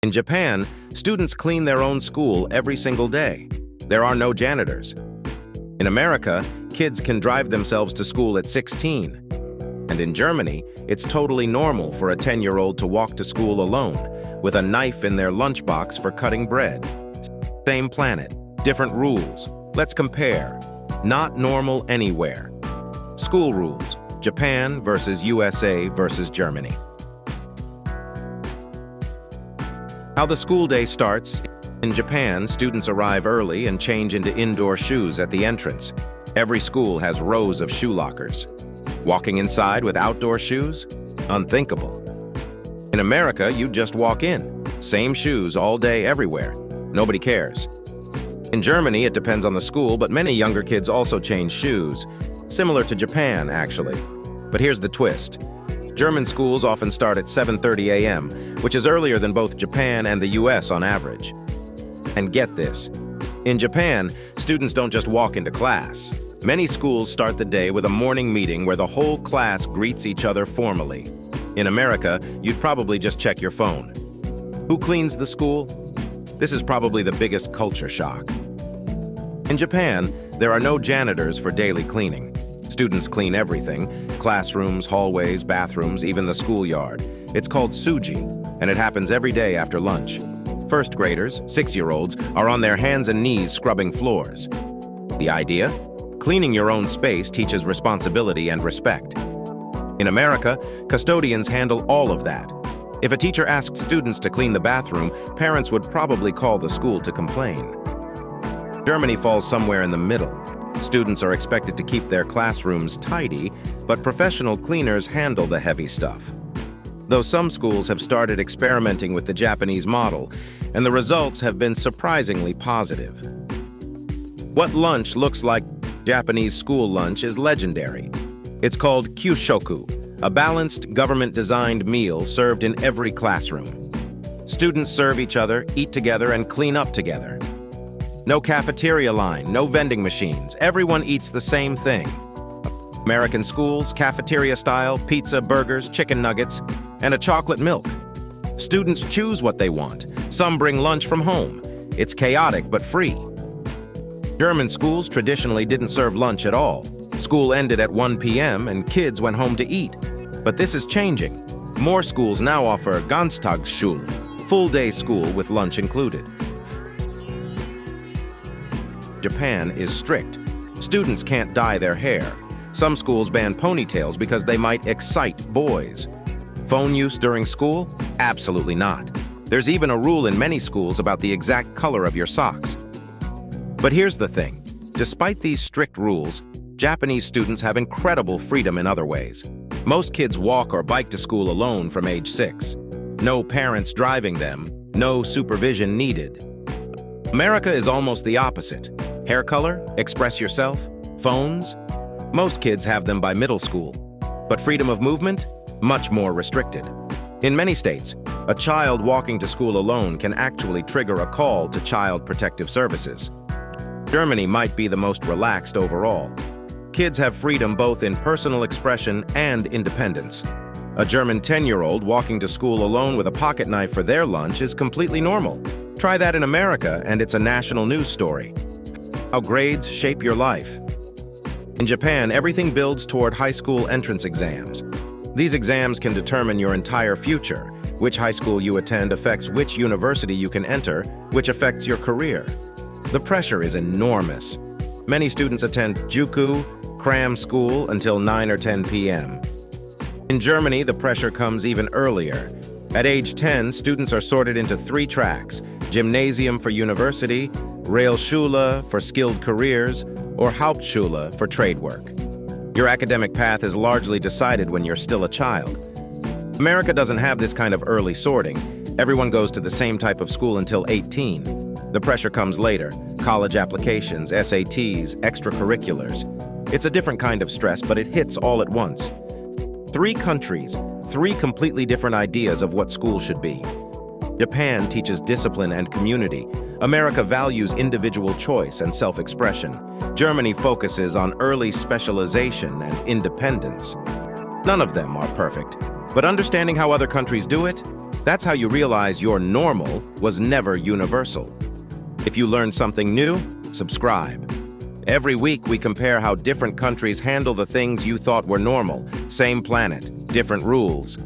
In Japan, students clean their own school every single day. There are no janitors. In America, kids can drive themselves to school at 16. And in Germany, it's totally normal for a 10-year-old to walk to school alone, with a knife in their lunchbox for cutting bread. Same planet, different rules. Let's compare. Not normal anywhere. School rules: Japan versus USA versus Germany. How the school day starts. In Japan, students arrive early and change into indoor shoes at the entrance. Every school has rows of shoe lockers. Walking inside with outdoor shoes? Unthinkable. In America, you just walk in. Same shoes all day everywhere. Nobody cares. In Germany, it depends on the school, but many younger kids also change shoes. Similar to Japan, actually. But here's the twist. German schools often start at 7:30 a.m., which is earlier than both Japan and the US on average. And get this. In Japan, students don't just walk into class. Many schools start the day with a morning meeting where the whole class greets each other formally. In America, you'd probably just check your phone. Who cleans the school? This is probably the biggest culture shock. In Japan, there are no janitors for daily cleaning. Students clean everything: classrooms, hallways, bathrooms, even the schoolyard. It's called suji, and it happens every day after lunch. First graders, 6-year-olds, are on their hands and knees scrubbing floors. The idea? Cleaning your own space teaches responsibility and respect. In America, custodians handle all of that. If a teacher asked students to clean the bathroom, parents would probably call the school to complain. Germany falls somewhere in the middle. Students are expected to keep their classrooms tidy, but professional cleaners handle the heavy stuff. Though some schools have started experimenting with the Japanese model, and the results have been surprisingly positive. What lunch looks like Japanese school lunch is legendary. It's called kyushoku, a balanced, government-designed meal served in every classroom. Students serve each other, eat together, and clean up together. No cafeteria line, no vending machines. Everyone eats the same thing. American schools, cafeteria-style, pizza, burgers, chicken nuggets, and a chocolate milk. Students choose what they want. Some bring lunch from home. It's chaotic but free. German schools traditionally didn't serve lunch at all. School ended at 1 p.m. and kids went home to eat. But this is changing. More schools now offer Ganztagsschule, full-day school with lunch included. Japan is strict. Students can't dye their hair. Some schools ban ponytails because they might excite boys. Phone use during school? Absolutely not. There's even a rule in many schools about the exact color of your socks. But here's the thing. Despite these strict rules, Japanese students have incredible freedom in other ways. Most kids walk or bike to school alone from age 6. No parents driving them, no supervision needed. America is almost the opposite. Hair color, express yourself, phones. Most kids have them by middle school. But freedom of movement? Much more restricted. In many states, a child walking to school alone can actually trigger a call to Child Protective Services. Germany might be the most relaxed overall. Kids have freedom both in personal expression and independence. A German 10-year-old walking to school alone with a pocket knife for their lunch is completely normal. Try that in America and it's a national news story. How grades shape your life. In Japan, everything builds toward high school entrance exams. These exams can determine your entire future. Which high school you attend affects which university you can enter, which affects your career. The pressure is enormous. Many students attend juku, cram school, until 9 or 10 p.m. In Germany, the pressure comes even earlier. At age 10, students are sorted into 3 tracks: gymnasium for university, Realschule for skilled careers, or Hauptschule for trade work. Your academic path is largely decided when you're still a child. America doesn't have this kind of early sorting. Everyone goes to the same type of school until 18. The pressure comes later: college applications, SATs, extracurriculars. It's a different kind of stress, but it hits all at once. 3 countries, 3 completely different ideas of what school should be. Japan teaches discipline and community. America values individual choice and self-expression. Germany focuses on early specialization and independence. None of them are perfect, but understanding how other countries do it, That's how you realize your normal was never universal. If you learned something new, subscribe. Every week we compare how different countries handle the things you thought were normal. Same planet, different rules.